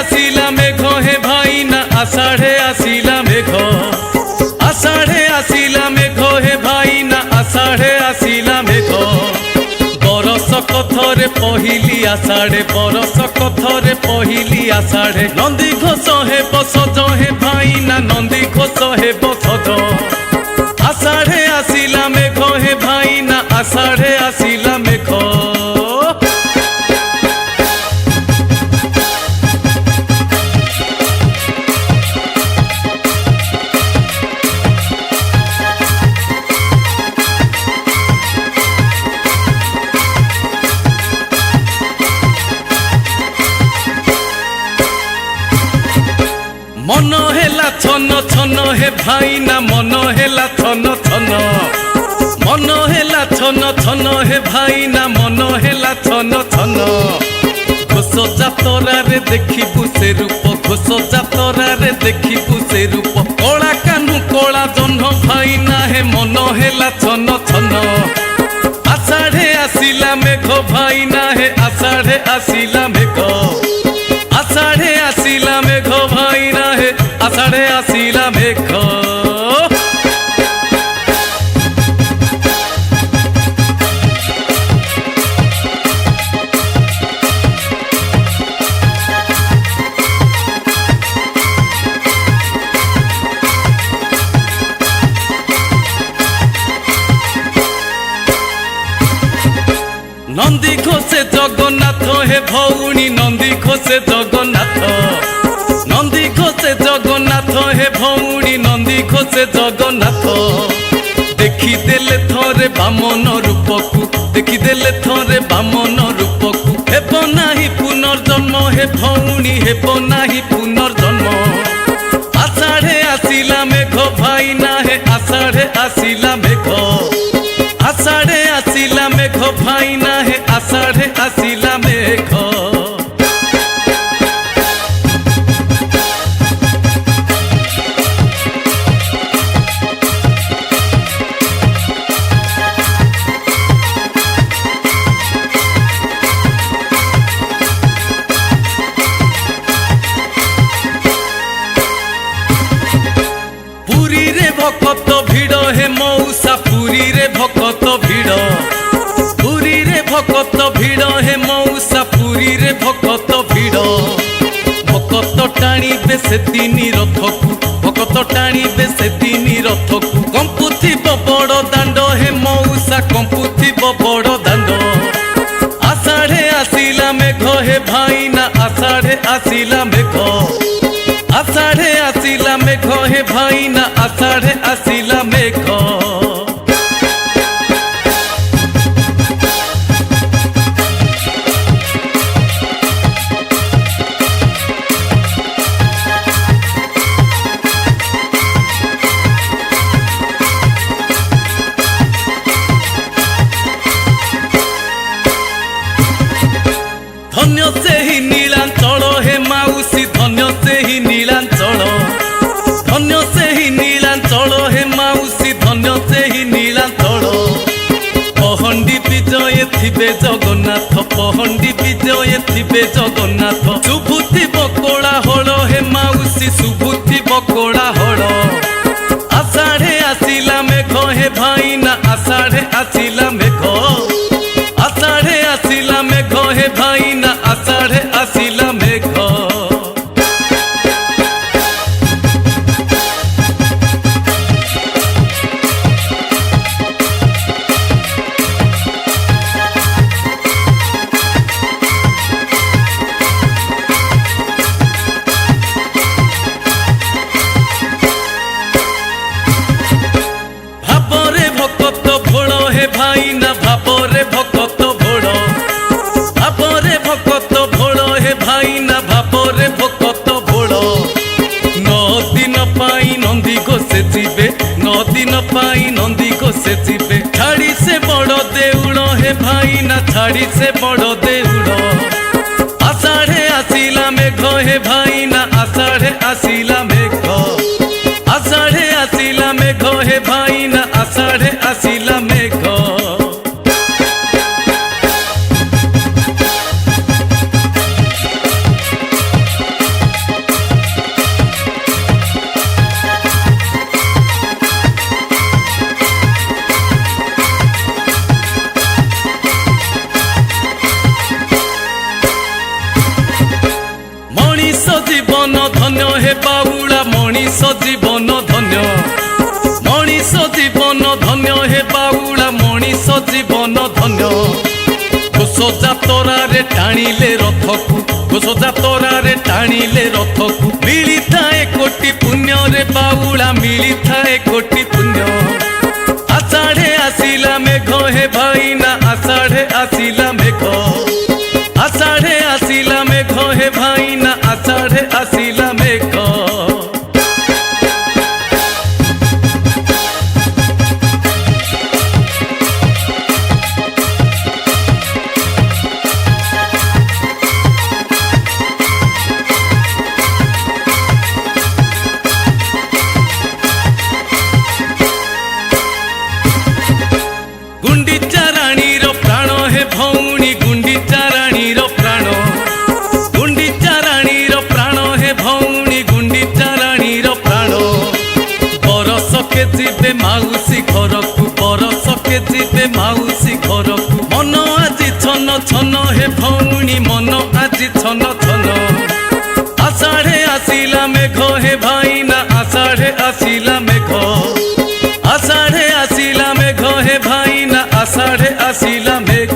आसिला मेघ हे भाई ना आषाढ़े आसिला मेघ आषाढ़े आसिला मेघ हे भाई ना आषाढ़े आसिला मेघ बरस कथरे पहिली आषाढ़े बरस कथरे पहिली आषाढ़े नंदी घोष हे बसज हे भाई ना नंदी घोष हे बसज आषाढ़े आसिला मेघ हे भाई ना आषाढ़े आसिला मेघ मन हेला छन छन हे भाई ना मन हेला छन छन मन हेला छन छन हे भाई ना मन हेला छन छन घोष जातरा रे देखिबु से रूप घोष जातरा रे देखिबु से रूप कला कानु कला जह्न भाई ना हे मन हेला छन छन आषाढ़े आसिला मेघ भाई ना हे आषाढ़े आसिला मेघ आषाढ़े आसिला मेघ भाई ना हे आषाढ़े आसिला मेघ नंदी घोषे जगन्नाथ हे भौणी नंदी घोषे जगन्नाथ नंदी घोषे जगन्नाथ हे भौणी नंदी घोषे जगन्नाथ देखिदेले थरे बामन रूपकु देखिदेले थरे बामन रूपकु हेब नाही पुनर्जन्म हे भौणी हेब नाही पुनर्जन्म आषाढ़े आसिला मेघ भाई ना हे आषाढ़े आसिला मेघ आषाढ़े आसिला मेघ भाई ना हे आषाढ़े आसिला मेघ पुरी रे भकत भिड़ हे मौसा पुरी रे भकत भिड़ पुरी रे भकत भिड़ हे मौसा पुरी रे भकत भिड़ भकत टाणी बेसे तीन रथकु भकत टाणी बेसे तीन रथकु कंपुथिब बड़ दांड हे मौसा कंपुथिब बड़ दांड आषाढ़े आसिला मेघ हे भाई ना आषाढ़े आसिला मेघ आषाढ़े आसिला मेघ हे भाई ना आषाढ़े आसिला मेघ धन्य से ही नीलांचल हे माउसी धन्य से ही नीलांचल धन्य से ही नीलांचल हे माउसी धन्य से ही नीलांचल पहंडी विजय थिबे जगन्नाथ पहंडी विजय थिबे जगन्नाथ शुभुति बकोड़ा हल हे माउसी शुभुति बकोड़ा हल आषाढ़े आसिला मेघ हे भाई ना आषाढ़े आसिला मेघ आषाढ़े आसिला मेघ हे भाई ना आषाढ़े आसिला मेघ भाबरे भकत भोड़ हे भाई ना भाबरे भकत भोड़ भाबरे भकत भोड़ हे भाई ना भाबरे भकत भोड़ 9 दिन पाई नंदी घोषे जीवे 9 दिन पाई नंदी घोषे जीवे छाड़ी से बड़ देउड़ हे भाई ना छाड़ी से बड़ देउड़ आषाढ़े आसिला मेघ हे भाई ना आषाढ़े आसिला मेघ आषाढ़े आसिला मेघ हे भाई ना आषाढ़े आसिला मेघ हे बाउला मनीष जीवन धन्य मनीष जीवन धन्य हे बाउला मनीष जीवन धन्य घोष जातरारे टाणिले रथकू घोष जातरारे टाणिले रथकू मिली थाए कोटि पुण्य रे बाउला मिली थाए कोटि पुण्य आषाढ़े आसिला मेघ हे भाईना आषाढ़े आसिला मेघ आषाढ़े आसिला मेघ हे भाईना आषाढ़े आसिला मेघ गुंडीचा राणीर प्राण हे भौणी गुंडीचा राणीर प्राण गुंडीचा राणीर प्राण हे भौणी गुंडीचा राणीर प्राण बरसके जीवे माउसी घरकू बरसके जीवे माउसी घरकू मन आज छन छन हे भौणी मन आज छन छन आषाढ़े आसिला मेघ हे भाईना आषाढ़े आसिला मेघ आषाढ़े आसिला मेघ हे भाईना आषाढ़े आसिला मेघ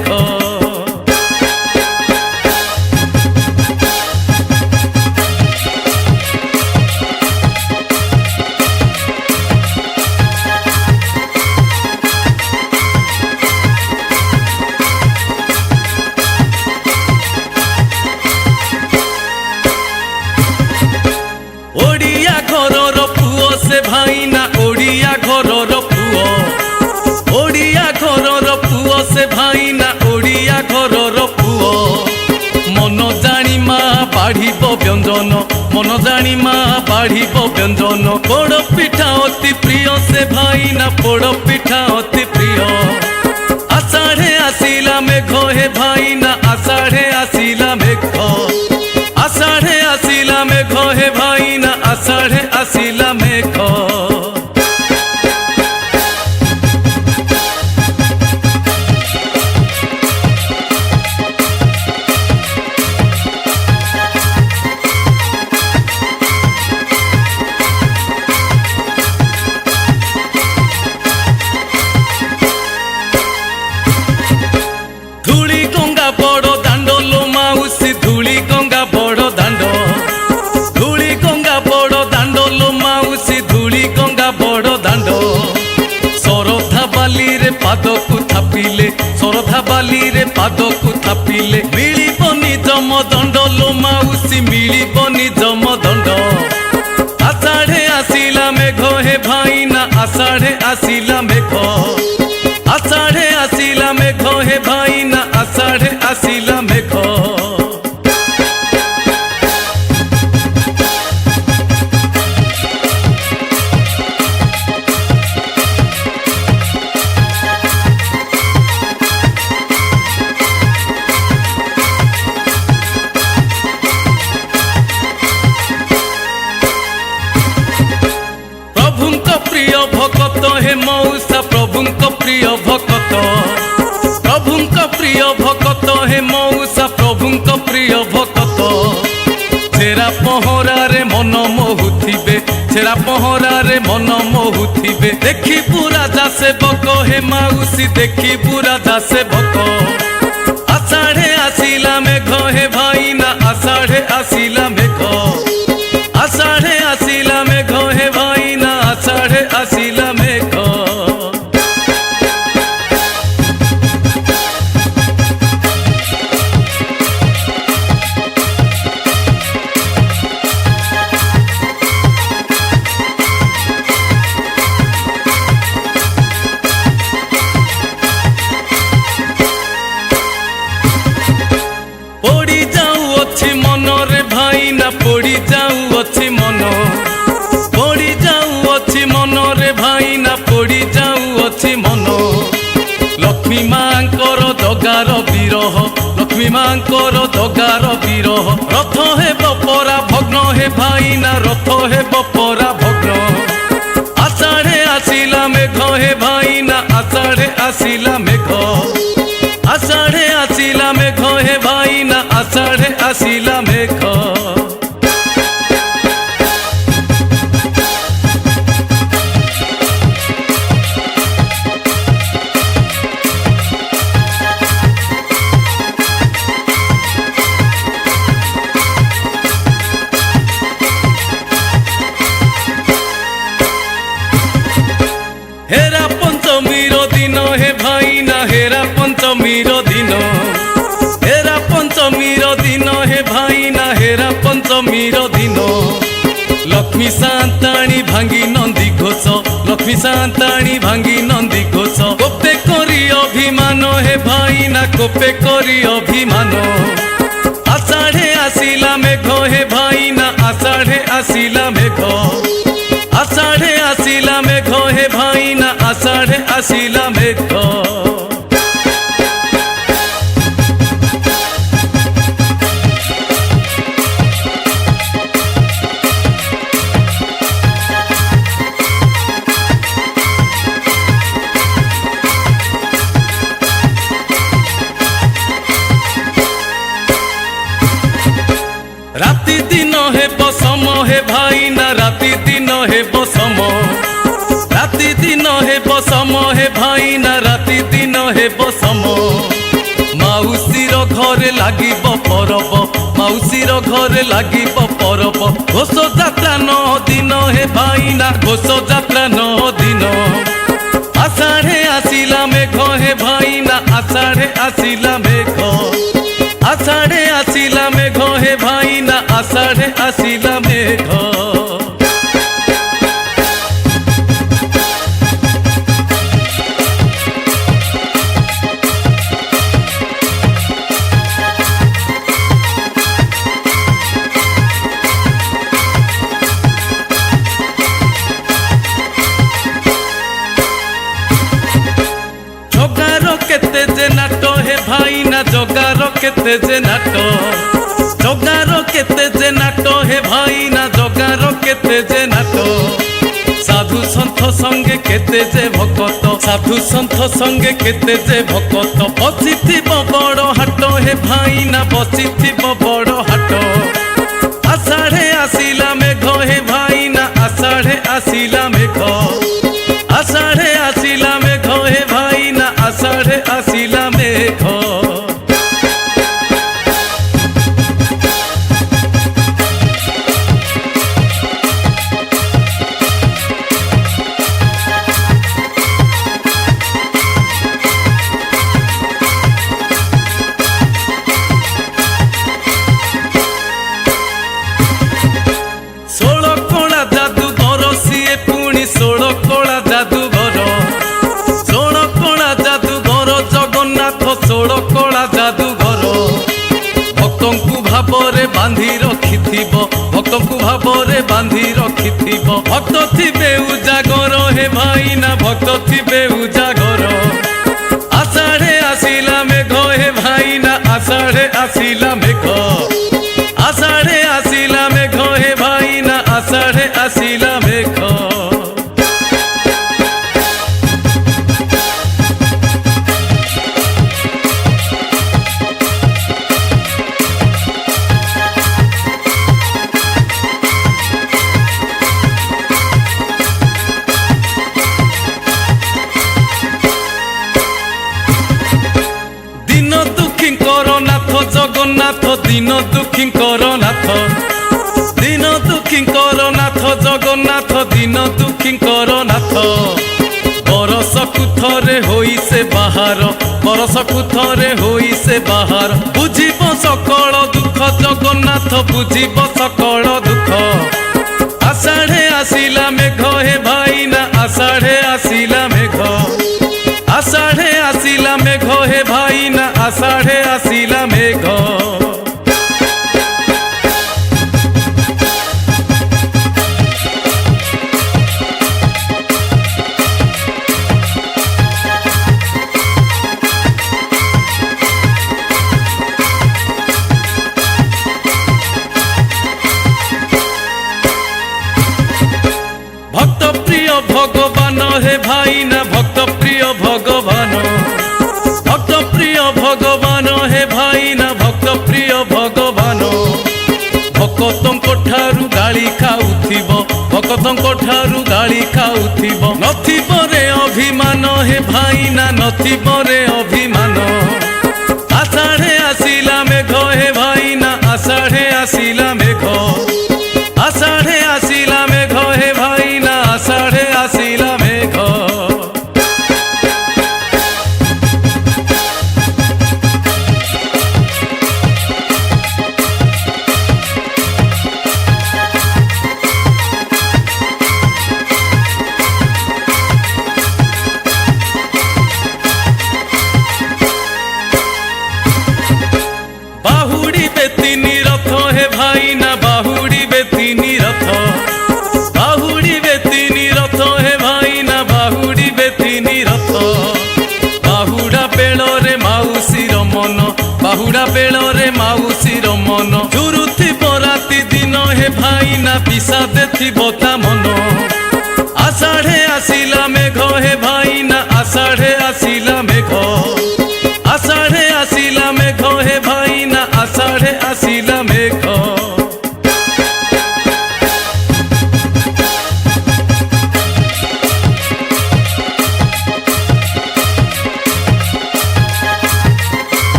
ओडिया घरर पुओ से भाईना ओडिया घरर पुओ ओडिया घरर पुओ से भाईना ओडिया घरर पुओ मन जानी मा बाढ़िब व्यंजन मन जानी मा बाढ़िब व्यंजन पोड़ पिठा अति प्रिय से भाईना पोड़ पिठा अति प्रिय आषाढ़े आसिला मेघ हे भाईना आषाढ़े आसिला मेघ आषाढ़े आसिला मेघ हे भाईना आषाढ़े आसिला मेघ धूली गंगा बड़ दांड लो माउसी धूली गंगा बड़ दांड धूली गंगा बड़ दांड लो माउसी धूली गंगा बड़ दांड सरधा बाली रे पाद को थापिले सरधा बाली रे पाद को थापिले मिलिबनी जम दंड लो माउसी मिलिबनी जम दंड आषाढ़े आसिला मेघ हे भाईना आषाढ़े आसिला मेघ आषाढ़े आसिला मेघ हे भाईना आषाढ़े आसिला मेघ प्रभुंक प्रिय भक्त हे मौसा प्रभुंक प्रिय भक्त प्रभुंक प्रिय भक्त हे मौसा प्रभुंक प्रिय भक्त छेरा पहरा रे मन मोहुथिबे छेरा पहरा रे मन मोहुथिबे देखी पूरा जासे बक हे माउसी देखी पूरा जासे बक आषाढ़े आसिला मेघ हे भाईना आषाढ़े आसिला मेघ आषाढ़े आसिला मेघ हे भाईना आषाढ़े आसिला मेघ पड़ी जाऊ अच्छी मन रे भाईना पड़ी जाऊ अच्छी मन पड़ी जाऊ अच्छी मन रे भाईना पड़ी जाऊ अच्छी मन लक्ष्मी मांकर दगार विरह लक्ष्मी मांकर दगार विरह रथ हे बपरा भग्न हे भाईना रथ हे बपरा भग्न आषाढ़े आसिला मेघ हे भाईना आषाढ़े आसिला मेघ आषाढ़े आसिला मेघ हे भाईना आषाढ़े आसिला मेघ पंचमीर दिन लक्ष्मी सांताणी भांगी नंदी घोष लक्ष्मी सांताणी भांगी नंदी घोष कोपे करी अभिमान हे भाई ना कोपे करी अभिमान आषाढ़े आसिला मेघ हे भाई ना आषाढ़े आसिला मेघ आषाढ़े आसिला मेघ हे भाई ना आषाढ़े आसिला मेघ राति दिन हे बसम हे भाई ना राति दिन हे बसम राति दिन हे बसम हे भाई ना राति दिन हे बसम माउसीर घरे लागिब परब माउसीर घरे लागिब परब घोष जात्रा 9 दिन हे भाई ना घोष जात्रा 9 दिन आषाढ़े आसिला मेघ हे भाई ना आषाढ़े आसिला मेघ आषाढ़े आसिला मेघ हे भाई ना आषाढ़े आसिला मेघ जगार केते जे नाट हे भाई ना जगार केते जे नाट जगार केते जे नाट हे भाई ना जगार केते जे नाट साधु सन्थ संगे केते जे भकत साधु सन्थ संगे केते जे भकत बसिथिब बड़ हाट हे भाई ना बसिथिब बड़ हाट आषाढ़े आसिला मेघ हे भाई ना आषाढ़े आसिला मेघ आषाढ़े आसिला मेघ हे भाई ना आषाढ़े आसिला मेघ षोल कला जादूगर सीए पुणी 16 कला जादूगर 16 कला जादूगर जगन्नाथ 16 कला जादूगर भक्तंकु भावरे बांधी रखिथिब भक्तंकु भावरे बांधी रखिथिब भक्त थिबे उजागर हे भाई ना भक्त थिबे उजागर आषाढ़े आसिला मेघ हे भाई ना आषाढ़े आसिला मेघ आषाढ़े आसिला मेघ हे भाई ना आषाढ़े आसिला मेघ दिन दुखी नाथ जगन्नाथ दिन दुखी नाथ दिन दुखी नाथ जगन्नाथ दिन दुखी नाथ बरसकु थरे होई से बाहर बरसकु थरे होई से बाहर बुझिब सकल दुख जगन्नाथ बुझिब सकल दुख आषाढ़े आसिला मेघ हे भाई ना आषाढ़े आसिला मेघ आषाढ़े आसिला मेघ हे भाई ना आषाढ़े आसिला मेघ भक्त प्रिय भगवान हे भाई ना भक्त प्रिय भगवान भक्त प्रिय भगवान हे भाई ना भक्त प्रिय भगवान भक्तों ठारू गाली खाउथिब भक्तों ठारू गाली खाउथिब नथिब रे अभिमान हे भाई ना नथिब रे अभिमान आषाढ़े आसिला मेघ हे भाई ना आषाढ़े आसिला मेघ आषाढ़े आसिला मेघ हे भाई ना आषाढ़े आसिला मेघ भंगा बेलरे माउसीर मन झुरुथिब राति दिन हे भाई ना विषादे थिब ता मन आषाढ़े आसिला मेघ हे भाई ना आषाढ़े आसिला मेघ आषाढ़े आसिला मेघ हे भाई ना आषाढ़े आसिला मेघ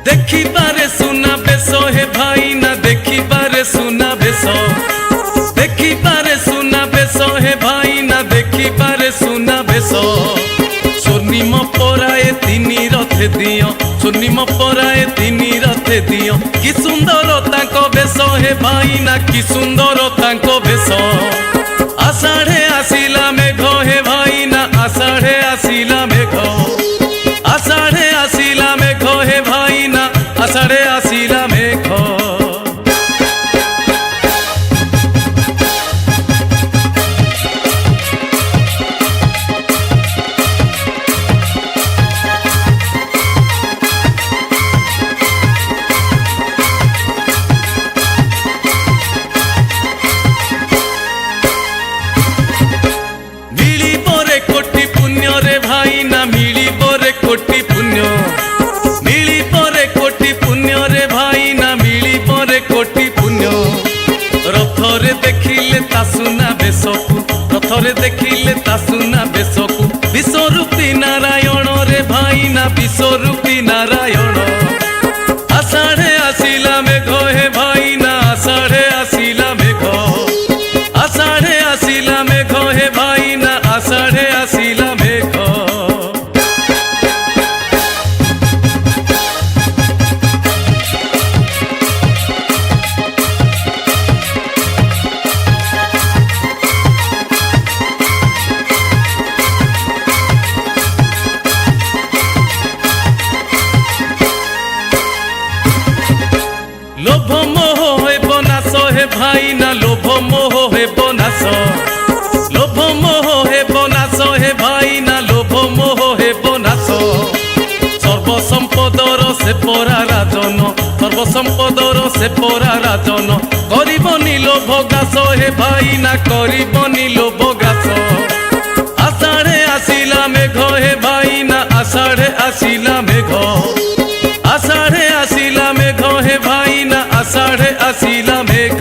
देखिबारे सुना बेस हे भाई ना देखिबारे सुना बेस देखिबारे सुना बेस हे भाई ना देखिबारे सुना बेस स्वर्णिम पराए तिनी रथे दियो स्वर्णिम पराए तिनी रथे दियो कि सुंदर ताको बेस हे भाई ना कि सुंदर ताको बेस आषाढ़े आसिला मेघ हे भाई ना आषाढ़े आसिला मेघ आषाढ़े आसिला मेघ हे भाई ना आषाढ़े आसिला मेघ मिलिबरे कोटि पुण्य रे भाई ना मिलिबरे कोटि पुण्य मिलिबरे कोटि पुण्य रे भाई ना मिलिबरे कोटि पुण्य रथरे देखिले ता सुना बेसकु रथरे देखिले ता सुना बेसकु विश्वरूपी नारायण रे भाई ना विश्वरूपी नारायण आषाढ़े आसिला मेघ हे भाई ना आषाढ़े आसिला मेघ आषाढ़े आसिला मेघ हे भाई ना आषाढ़े आसिला मेघ लोभ मोह हे बनास हे भाई ना लोभ मोह हे बनास लोभ मोह हे बनास हे भाई ना लोभ मोह हे बनास सर्वसंपदर से परा राजन सर्वसंपदर से परा राजन करिबनी लोभ गास हे भाई ना करिबनी लोभ गास आषाढ़े आसिला मेघ हे भाई ना आषाढ़े आसिला मेघ आषाढ़े आसिला मेघ हे भाई ना आषाढ़े आसिला मेघ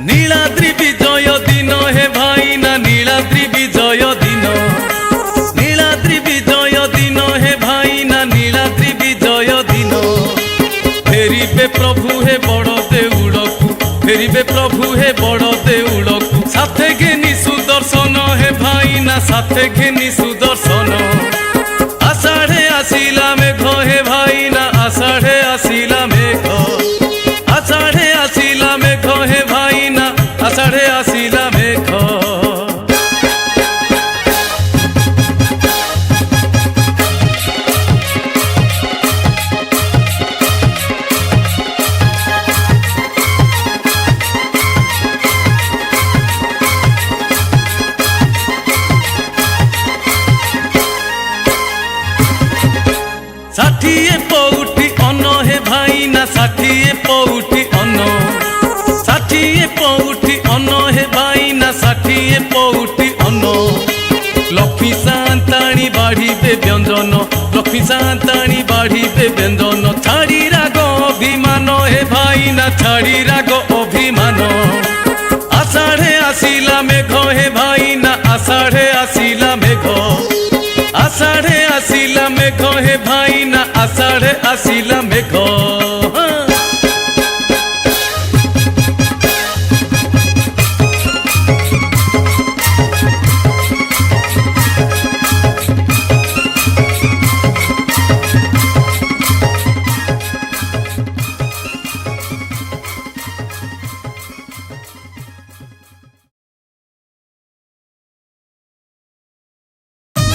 नीलाद्रि विजय दिन हे भाई ना नीलाद्रि विजय दिन नीलाद्रि विजय दिन हे भाई ना नीलाद्रि विजय दिन फेरिबे प्रभु हे बड़ देउलकु फेरिबे प्रभु हे बड़ देउलकु साथे घेनी सुदर्शन हे भाई ना साथे घेनी सुदर्शन आषाढ़े आसिला मेघ हे भाई ना आषाढ़े आसिला मेघ आषाढ़े आसिला मेघ हे भाई ना आषाढ़े आसिला मेघ षाठिए पौठी अन्न हे भाई ना षाठिए पौठी अन्न षाठिए पौठी अन्न हे भाई ना षाठिए पौठी अन्न लक्ष्मी सांताणी बाढ़ीबे व्यंजन लक्ष्मी सांताणी बाढ़ीबे व्यंजन छाड़ी राग अभिमान हे भाई ना छाड़ी राग अभिमान आषाढ़े आसिला मेघ हे भाई ना आषाढ़े आसिला मेघ आषाढ़े आसिला मेघ हे भाई ना आषाढ़े आसिला मेघ